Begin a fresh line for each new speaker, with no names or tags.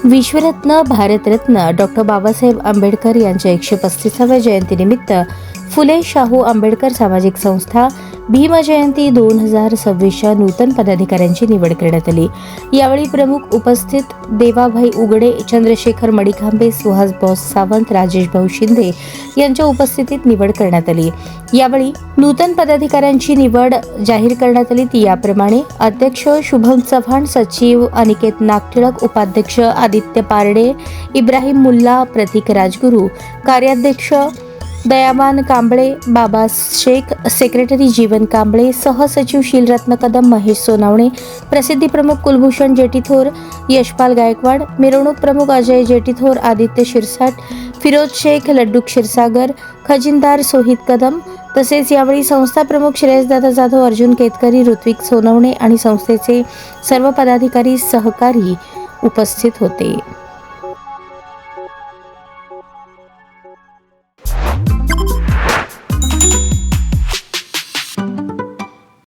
विश्वरत्न Bharat Ratna doctor Babasaheb Ambedkar यांच्या 135व्या जयंतीनिमित्त फुले शाहू आंबेडकर सामाजिक संस्था भीमजयंती 2026च्या नूतन पदाधिकाऱ्यांची निवड करण्यात आली। यावेळी प्रमुख उपस्थित देवाभाई उगडे, चंद्रशेखर मडिखांबे, सुहास बॉस सावंत, राजेश भाऊ शिंदे यांच्या उपस्थितीत निवड करण्यात आली। यावेळी नूतन पदाधिकाऱ्यांची निवड जाहीर करण्यात आली ती याप्रमाणे: अध्यक्ष शुभम चव्हाण, सचिव अनिकेत नागटिळक, उपाध्यक्ष आदित्य पारडे, इब्राहिम मुल्ला, प्रतीक राजगुरू, कार्याध्यक्ष दयामान कांबळे, बाबा शेख, सेक्रेटरी जीवन कांबळे, सहसचिव शीलरत्न कदम, महेश सोनावणे, प्रसिद्धी प्रमुख कुलभूषण जेटीथोर, यशपाल गायकवाड, मिरवणूक प्रमुख अजय जेटीथोर, आदित्य शिरसाट, फिरोज शेख, लड्डू क्षीरसागर, खजिनदार सोहित कदम, तसेच यावेळी संस्था प्रमुख श्रेयसदादा जाधव, अर्जुन केतकरी, ऋत्विक सोनवणे आणि संस्थेचे सर्व पदाधिकारी सहकारी उपस्थित होते।